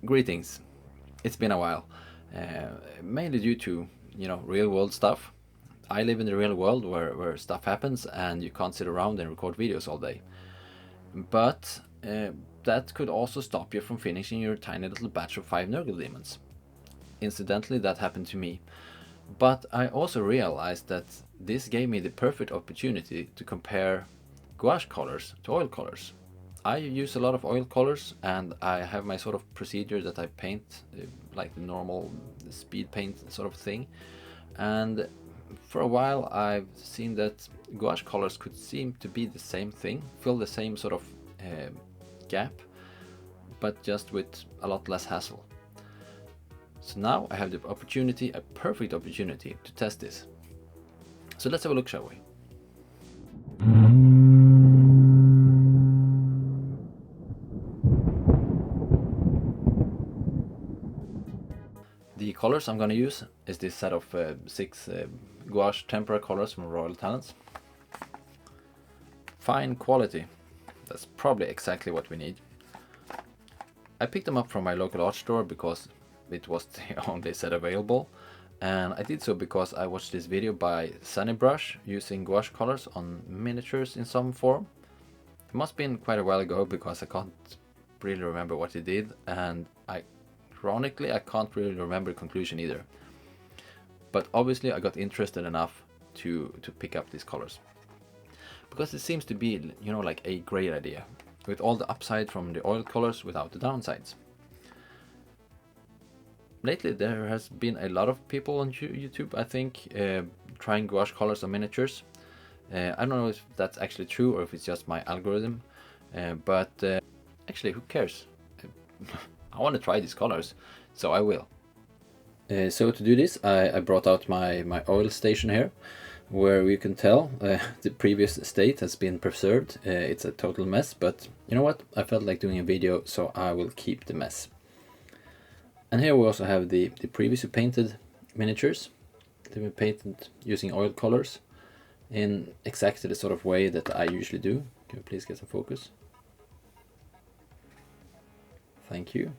Greetings. It's been a while, mainly due to real world stuff. I live in the real world where stuff happens and you can't sit around and record videos all day. But that could also stop you from finishing your tiny little batch of 5 Nurgle demons. Incidentally, that happened to me. But I also realized that this gave me the perfect opportunity to compare gouache colors to oil colors. I use a lot of oil colors and I have my sort of procedure that I paint like the normal speed paint sort of thing. And for a while I've seen that gouache colors could seem to be the same thing, fill the same sort of gap, but just with a lot less hassle. So now I have the opportunity, a perfect opportunity to test this. So let's have a look, shall we? The colors I'm going to use is this set of 6 gouache tempera colors from Royal Talents. Fine quality, that's probably exactly what we need. I picked them up from my local art store because it was the only set available, and I did so because I watched this video by Sunnybrush using gouache colors on miniatures in some form. It must have been quite a while ago because I can't really remember what he did, and ironically I can't really remember the conclusion either. But obviously I got interested enough to pick up these colors because it seems to be like a great idea, with all the upside from the oil colors without the downsides. Lately there has been a lot of people on YouTube, I think, trying gouache colors on miniatures. I don't know if that's actually true or if it's just my algorithm, but actually who cares? I want to try these colors, so I will. So to do this I brought out my oil station here, where you can tell the previous state has been preserved. It's a total mess, but you know what? I felt like doing a video, so I will keep the mess. And here we also have the previously painted miniatures. They've been painted using oil colors in exactly the sort of way that I usually do. Can you please get some focus? Thank you.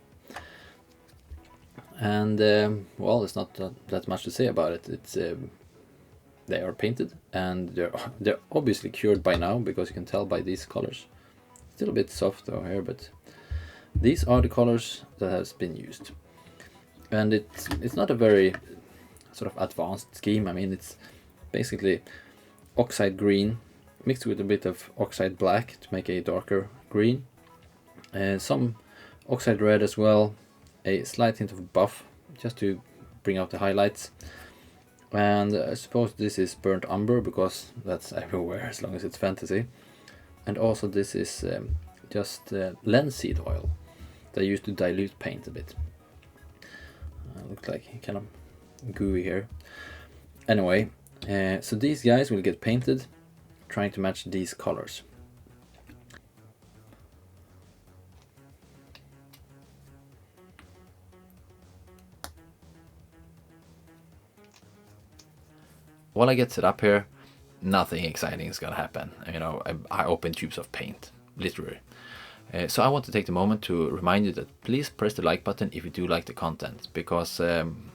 And well, there's not that much to say about it. It's they are painted and they're obviously cured by now, because you can tell by these colors. Still a bit soft though here, but these are the colors that has been used. And it's not a very sort of advanced scheme. I mean, it's basically oxide green mixed with a bit of oxide black to make a darker green, some oxide red as well, a slight hint of buff just to bring out the highlights, and I suppose this is burnt umber because that's everywhere as long as it's fantasy. And also this is just linseed oil that I used to dilute paint a bit. Looks like kind of gooey here. Anyway, so these guys will get painted trying to match these colors. While I get set up here, nothing exciting is gonna happen. I open tubes of paint, literally. So I want to take the moment to remind you that please press the like button if you do like the content, because I'm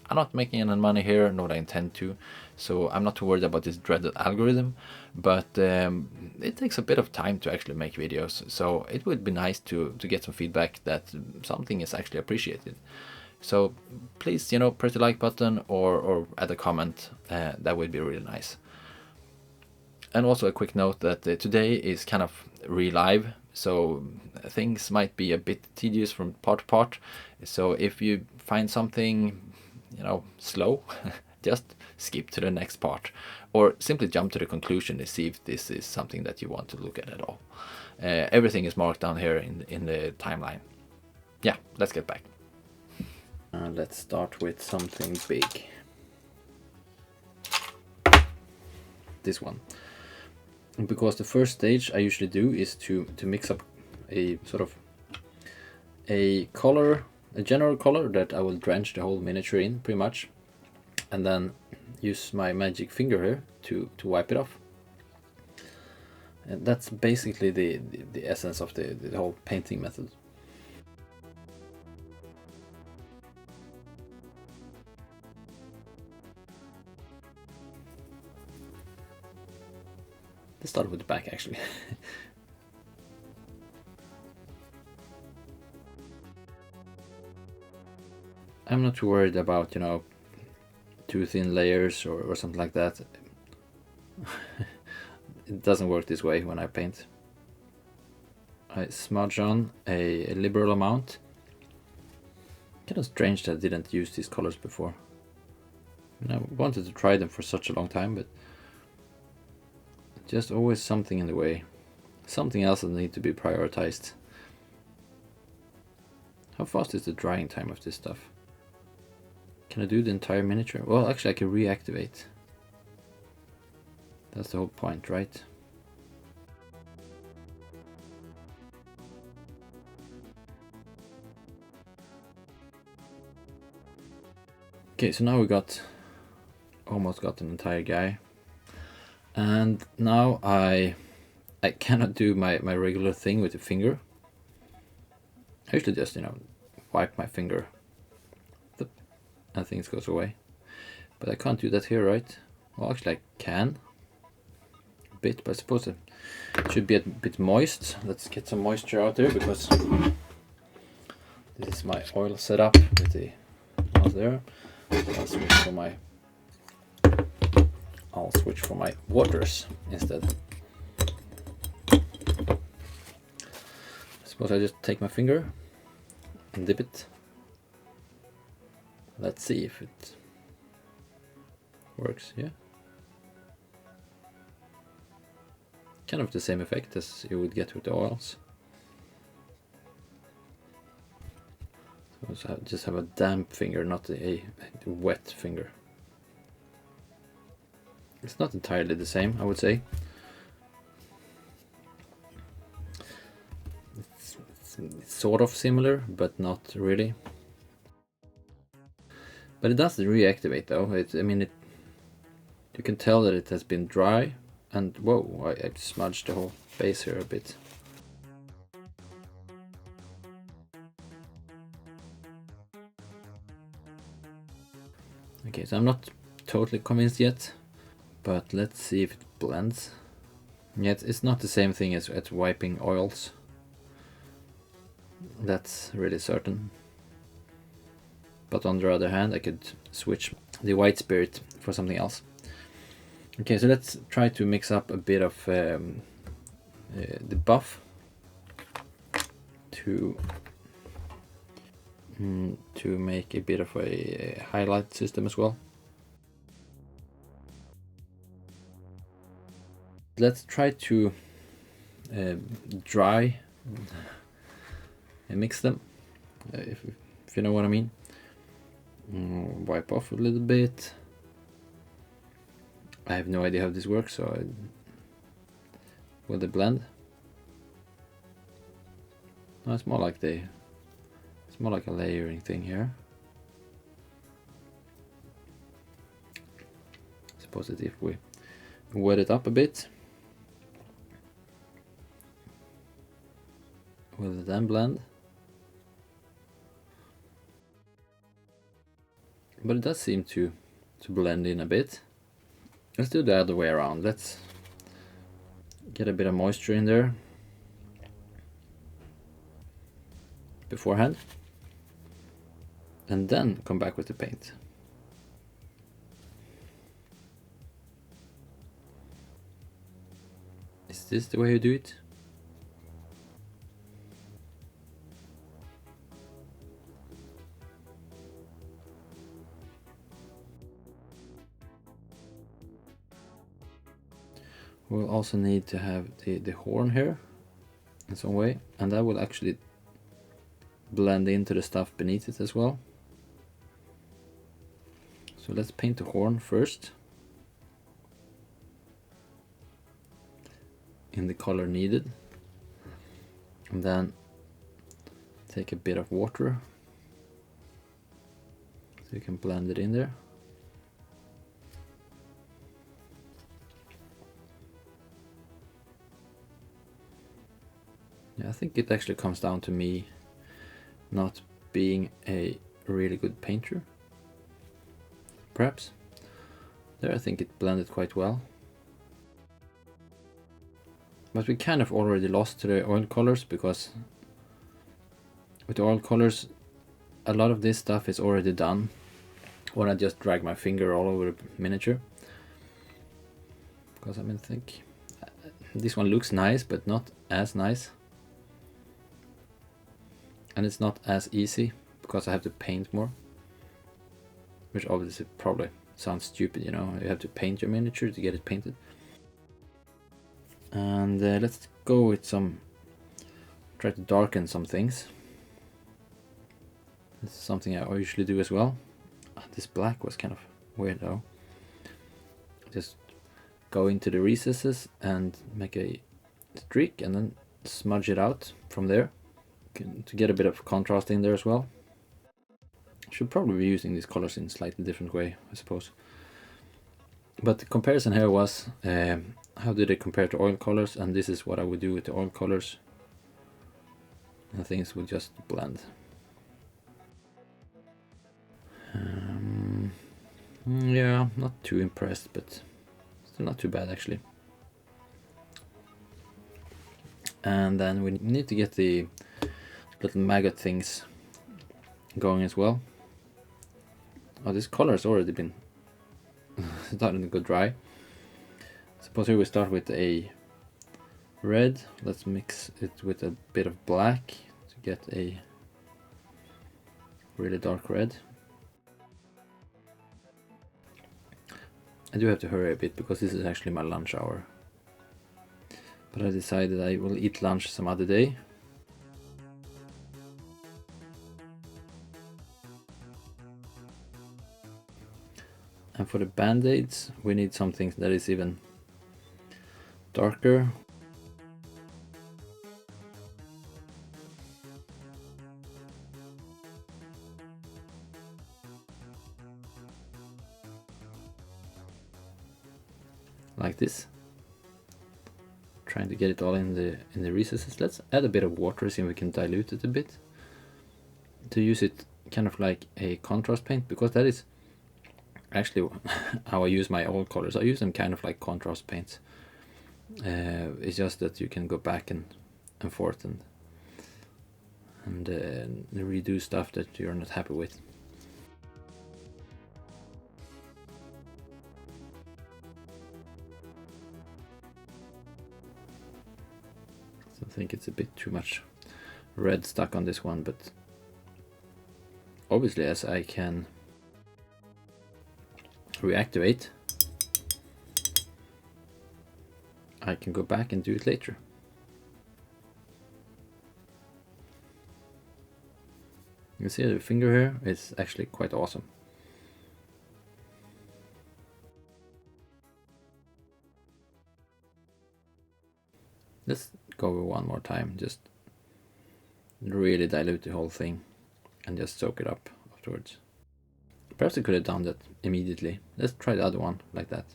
not making any money here, nor do I intend to, so I'm not too worried about this dreaded algorithm, but it takes a bit of time to actually make videos, so it would be nice to get some feedback that something is actually appreciated. So please, press the like button or add a comment, that would be really nice. And also a quick note that today is kind of re-live, so things might be a bit tedious from part to part. So if you find something, slow, just skip to the next part, or simply jump to the conclusion and see if this is something that you want to look at all. Everything is marked down here in the timeline. Yeah, let's get back. Let's start with something big. This one. Because the first stage I usually do is to mix up a sort of a color, a general color that I will drench the whole miniature in pretty much, and then use my magic finger here to wipe it off. And that's basically the essence of the whole painting method. Let's start with the back actually. I'm not too worried about, you know, too thin layers or something like that. It doesn't work this way when I paint. I smudge on a liberal amount. Kind of strange that I didn't use these colors before. I wanted to try them for such a long time, but just always something in the way. Something else that needs to be prioritized. How fast is the drying time of this stuff? Can I do the entire miniature? Well, actually I can reactivate. That's the whole point, right? Okay, so now we almost got an entire guy. And now I cannot do my regular thing with the finger. I usually just, you know, wipe my finger and things goes away. But I can't do that here, right? Well, actually I can a bit, but I suppose it should be a bit moist. Let's get some moisture out there, because this is my oil setup with the ones there. So I'll switch for my waters instead. I suppose I just take my finger and dip it. Let's see if it works. Yeah, kind of the same effect as you would get with the oils. So I just have a damp finger, not a wet finger. It's not entirely the same, I would say. It's sort of similar, but not really. But it does reactivate though. You can tell that it has been dry, and whoa, I smudged the whole base here a bit. Okay, so I'm not totally convinced yet, but let's see if it blends. Yet it's not the same thing as wiping oils. That's really certain. But on the other hand, I could switch the white spirit for something else. Okay, so let's try to mix up a bit of the buff to make a bit of a highlight system as well. Let's try to dry and mix them, if you know what I mean. Wipe off a little bit. I have no idea how this works, so will they blend? No, it's more like a layering thing here. I suppose that if we wet it up a bit, will it then blend? But it does seem to blend in a bit. Let's do the other way around. Let's get a bit of moisture in there beforehand, and then come back with the paint. Is this the way you do it? We'll also need to have the horn here in some way, and that will actually blend into the stuff beneath it as well. So let's paint the horn first in the color needed, and then take a bit of water so you can blend it in there. Yeah, I think it actually comes down to me not being a really good painter. Perhaps. There I think it blended quite well. But we kind of already lost to the oil colors, because with the oil colors a lot of this stuff is already done when I just drag my finger all over the miniature. Because I think this one looks nice, but not as nice. And it's not as easy, because I have to paint more. Which obviously probably sounds stupid, you know, you have to paint your miniature to get it painted. And let's go with try to darken some things. This is something I usually do as well. This black was kind of weird though. Just go into the recesses and make a streak and then smudge it out from there to get a bit of contrast in there as well. Should probably be using these colors in a slightly different way, I suppose. But the comparison here was how did it compare to oil colors, and this is what I would do with the oil colors. And things would just blend. Yeah, not too impressed, but still not too bad actually. And then we need to get the little maggot things going as well. Oh, this color has already been starting to go dry. Suppose here we start with a red. Let's mix it with a bit of black to get a really dark red. I do have to hurry a bit because this is actually my lunch hour. But I decided I will eat lunch some other day. And for the band-aids, we need something that is even darker. Like this. Trying to get it all in the recesses. Let's add a bit of water, see if we can dilute it a bit. To use it kind of like a contrast paint, because that is actually how I use my old colors. I use them kind of like contrast paints. It's just that you can go back and forth and redo stuff that you're not happy with. So I think it's a bit too much red stuck on this one, but obviously as I can reactivate, I can go back and do it later. You can see the finger here is actually quite awesome. Let's go over one more time, just really dilute the whole thing and just soak it up afterwards. Perhaps I could have done that immediately. Let's try the other one like that.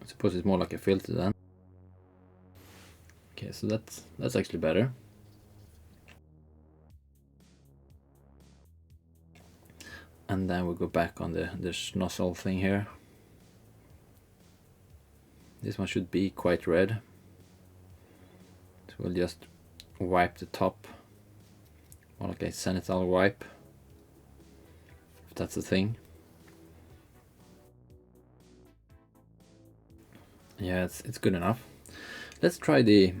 I suppose it's more like a filter then. Okay, so that's actually better. And then we'll go back on the schnozzle thing here. This one should be quite red. So we'll just wipe the top, more like a Zenithal wipe, if that's a thing. Yeah, it's good enough. Let's try the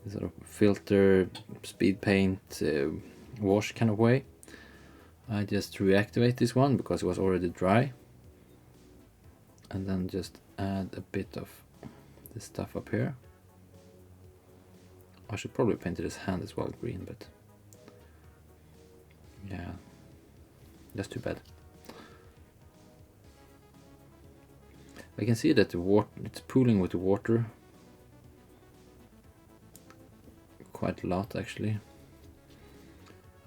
sort of filter, speed paint, wash kind of way. I just reactivate this one because it was already dry. And then just add a bit of this stuff up here. I should probably paint his hand as well green, but yeah, that's too bad. I can see that the water, it's pooling with the water quite a lot actually.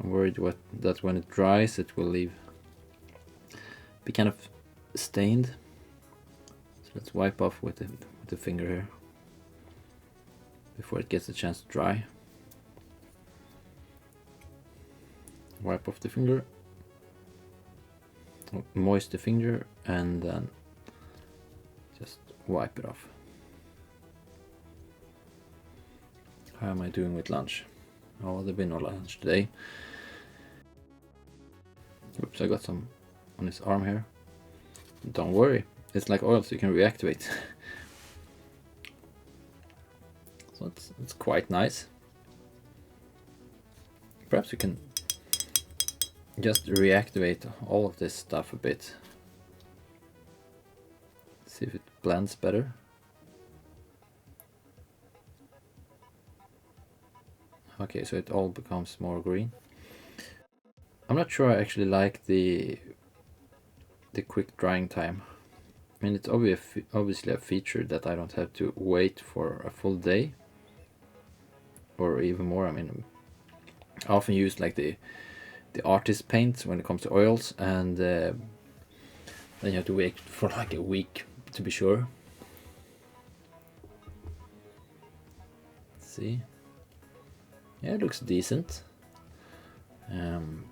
I'm worried that when it dries it will be kind of stained. So let's wipe off with the finger here before it gets a chance to dry. Wipe off the finger moist the finger and then just wipe it off. How am I doing with lunch? Oh, there'll be no lunch today. Oops, I got some on his arm here. Don't worry, it's like oil, so you can reactivate. So it's quite nice. Perhaps we can just reactivate all of this stuff a bit. See if it blends better. Okay, so it all becomes more green. I'm not sure I actually like the quick drying time. I mean, it's obviously a feature that I don't have to wait for a full day or even more. I mean, I often use like the artist paints when it comes to oils, and then you have to wait for like a week to be sure. Let's see. Yeah, it looks decent. And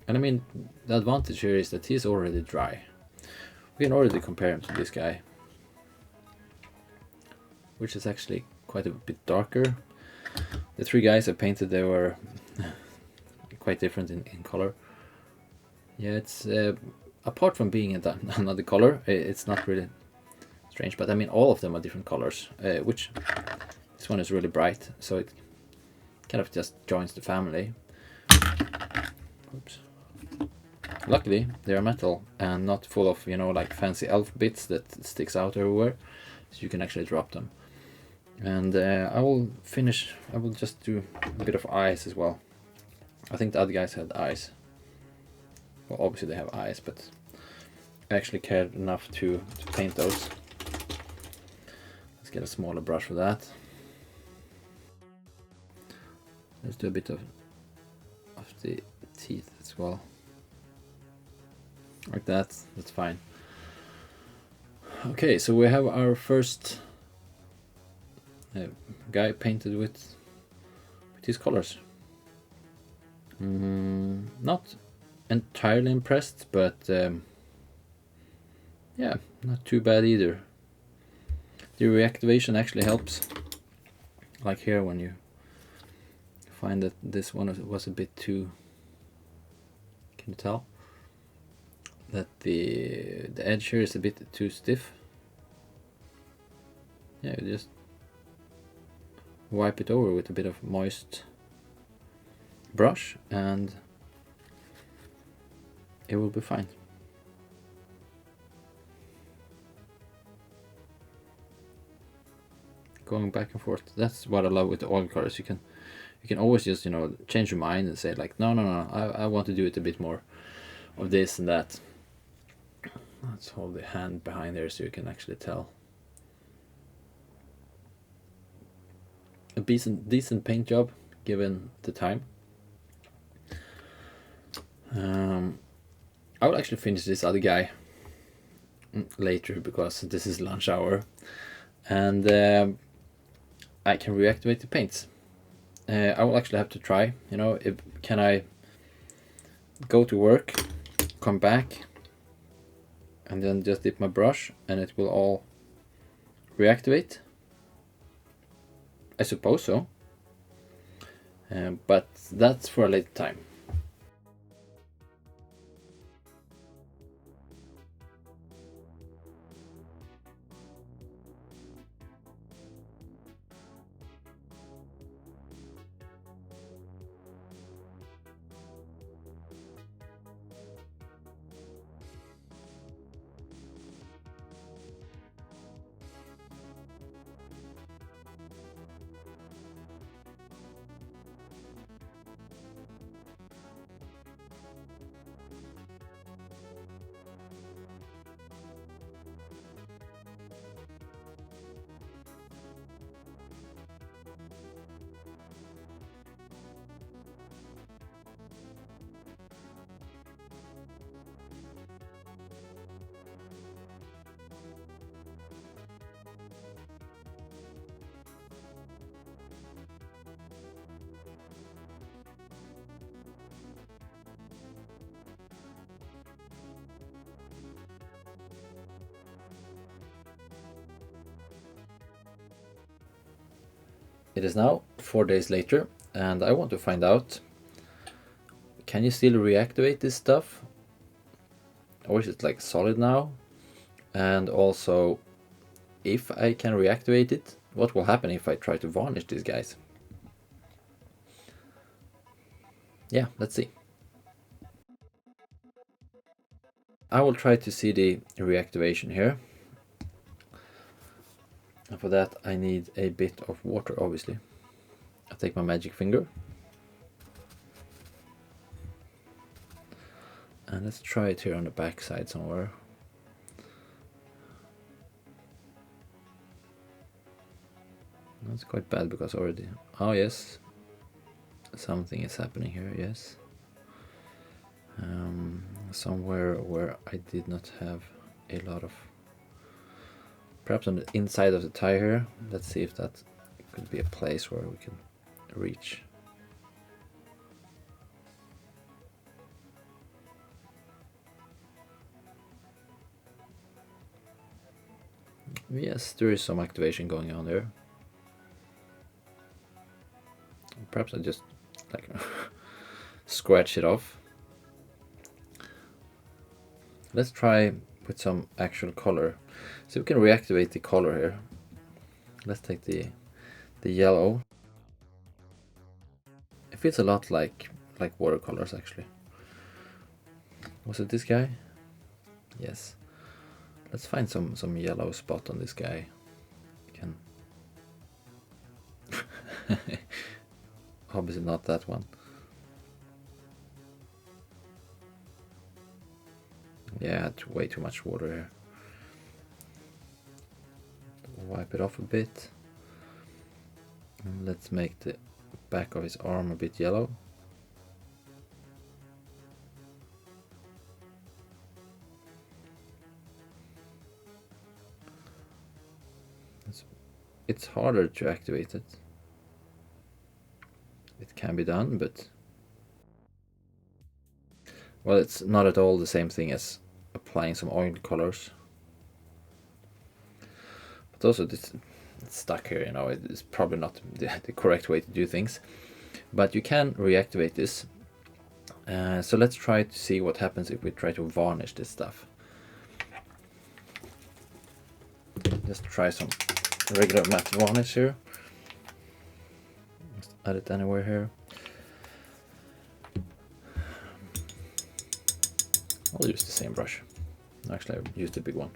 I mean, the advantage here is that he's already dry. We can already compare him to this guy, which is actually quite a bit darker. The three guys I painted, they were quite different in color. Yeah, it's apart from being another color, it's not really strange, but I mean all of them are different colors, which this one is really bright, so it kind of just joins the family. Oops. Luckily they are metal and not full of, you know, like fancy elf bits that sticks out everywhere, so you can actually drop them. And I will just do a bit of eyes as well. I think the other guys had eyes. Well, obviously they have eyes, but I actually cared enough to paint those. Let's get a smaller brush for that. Let's do a bit of the teeth as well. Like that, that's fine. Okay, so we have our first guy painted with these colors. Not entirely impressed, but yeah, not too bad either. The reactivation actually helps. Like here, when you find that this one was a bit too, can you tell that the edge here is a bit too stiff? Yeah, you just wipe it over with a bit of moist brush and it will be fine. Going back and forth, that's what I love with the oil colors. You can always just, you know, change your mind and say like, no, I want to do it a bit more of this and that. Let's hold the hand behind there so you can actually tell. A decent paint job given the time. I will actually finish this other guy later because this is lunch hour, and I can reactivate the paints. I will actually have to try, you know, can I go to work, come back, and then just dip my brush and it will all reactivate? I suppose so, but that's for a later time. It is now 4 days later, and I want to find out, can you still reactivate this stuff? Or is it like solid now? And also, if I can reactivate it, what will happen if I try to varnish these guys? Yeah, let's see. I will try to see the reactivation here. And for that I need a bit of water, obviously. I'll take my magic finger. And let's try it here on the back side somewhere. That's quite bad because already... Oh yes, something is happening here, yes. Somewhere where I did not have a lot of... Perhaps on the inside of the tire here. Let's see if that could be a place where we can reach. Yes, there is some activation going on there. Perhaps I just like scratch it off. Let's try with some actual color. So we can reactivate the color here. Let's take the yellow. It feels a lot like watercolors actually. Was it this guy? Yes. Let's find some yellow spot on this guy. Can obviously not that one. Yeah, way too much water here. Wipe it off a bit. And let's make the back of his arm a bit yellow. It's harder to activate it. It can be done, but well, it's not at all the same thing as applying some oil colors. But also it's stuck here, you know, it's probably not the correct way to do things. But you can reactivate this. So let's try to see what happens if we try to varnish this stuff. Just try some regular matte varnish here. Just add it anywhere here. I'll use the same brush. Actually, I used a big one.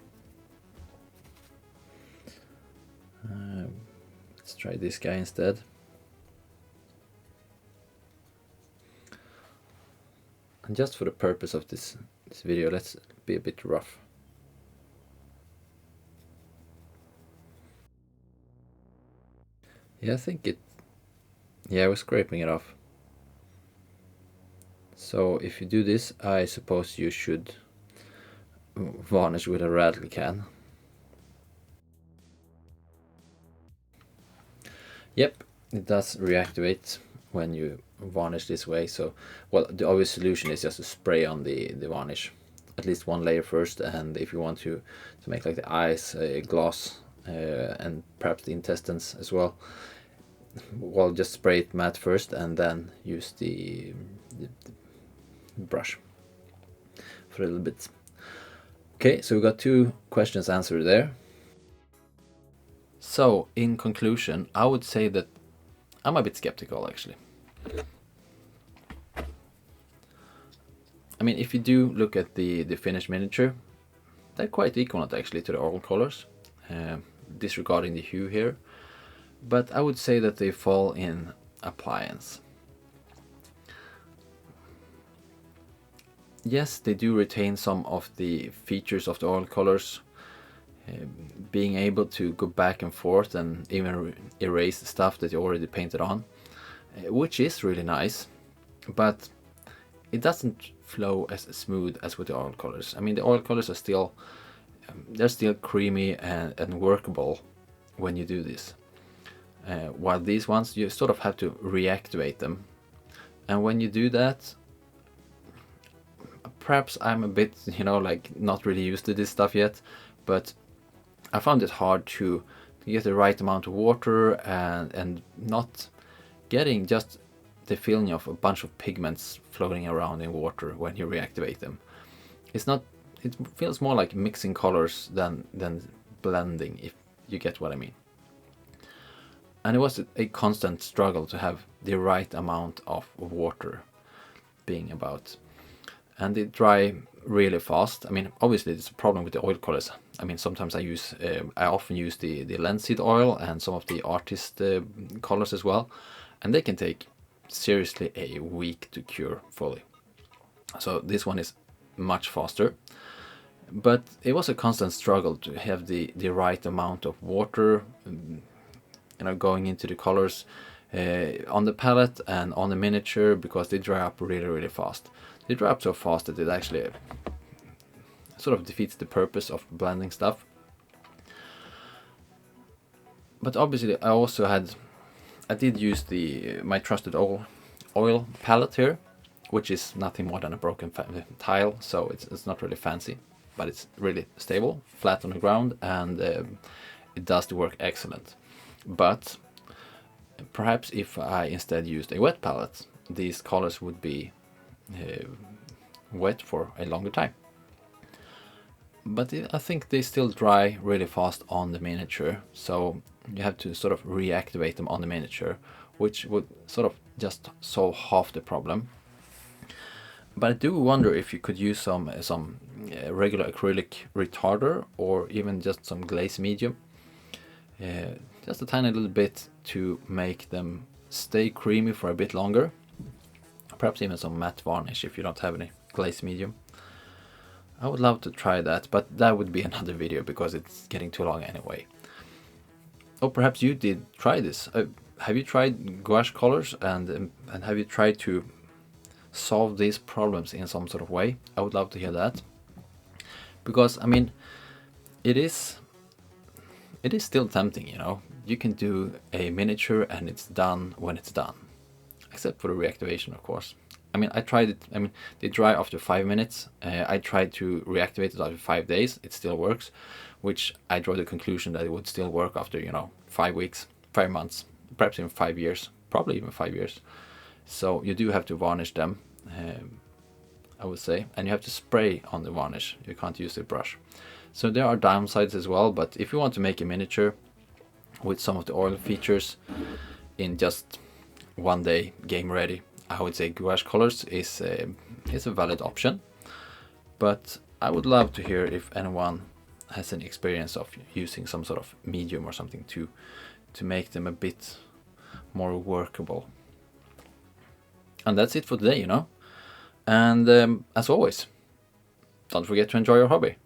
Let's try this guy instead. And just for the purpose of this video, let's be a bit rough. Yeah, I think it... Yeah, I was scraping it off. So if you do this, I suppose you should varnish with a radical can. Yep, it does reactivate when you varnish this way. So, well, the obvious solution is just to spray on the varnish, at least one layer first, and if you want to make like the eyes, gloss, and perhaps the intestines as well, well, just spray it matte first and then use the brush for a little bit. Okay, so we got 2 questions answered there. So in conclusion, I would say that I'm a bit skeptical actually. I mean, if you do look at the finished miniature, they're quite equivalent actually to the oil colors, disregarding the hue here. But I would say that they fall in appliance. Yes, they do retain some of the features of the oil colors, being able to go back and forth and even erase the stuff that you already painted on, which is really nice, but it doesn't flow as smooth as with the oil colors. I mean, the oil colors are still, they're still creamy and workable when you do this. While these ones, you sort of have to reactivate them. And when you do that, perhaps I'm a bit, you know, like not really used to this stuff yet, but I found it hard to to get the right amount of water and not getting just the feeling of a bunch of pigments floating around in water when you reactivate them. It's not. It feels more like mixing colors than blending, if you get what I mean. And it was a constant struggle to have the right amount of water being about. And they dry really fast. I mean, obviously it's a problem with the oil colors. I mean, sometimes I often use the linseed oil and some of the artist colors as well. And they can take seriously a week to cure fully. So this one is much faster. But it was a constant struggle to have the right amount of water, going into the colors on the palette and on the miniature, because they dry up really fast. They dry up so fast that it actually sort of defeats the purpose of blending stuff. But obviously I did use my trusted oil palette here, which is nothing more than a broken tile, so it's not really fancy, but it's really stable, flat on the ground, and it does the work excellent. But perhaps if I instead used a wet palette, these colors would be wet for a longer time. But I think they still dry really fast on the miniature, so you have to sort of reactivate them on the miniature, which would sort of just solve half the problem. But I do wonder if you could use some regular acrylic retarder, or even just some glaze medium, just a tiny little bit, to make them stay creamy for a bit longer. Perhaps even some matte varnish if you don't have any glaze medium. I would love to try that, but that would be another video because it's getting too long anyway. Or perhaps you did try this. Have you tried gouache colors, and have you tried to solve these problems in some sort of way? I would love to hear that, because I mean, it is still tempting, You can do a miniature and it's done when it's done, except for the reactivation, of course. I mean, I tried it. I mean, they dry after 5 minutes. I tried to reactivate it after 5 days. It still works, which I draw the conclusion that it would still work after 5 weeks, 5 months, perhaps even 5 years, probably even 5 years. So you do have to varnish them, I would say, and you have to spray on the varnish. You can't use the brush. So there are downsides as well. But if you want to make a miniature with some of the oil features in just 1 day, game ready, I would say gouache colors is a valid option. But I would love to hear if anyone has any experience of using some sort of medium or something to make them a bit more workable. And that's it for today, And as always, don't forget to enjoy your hobby.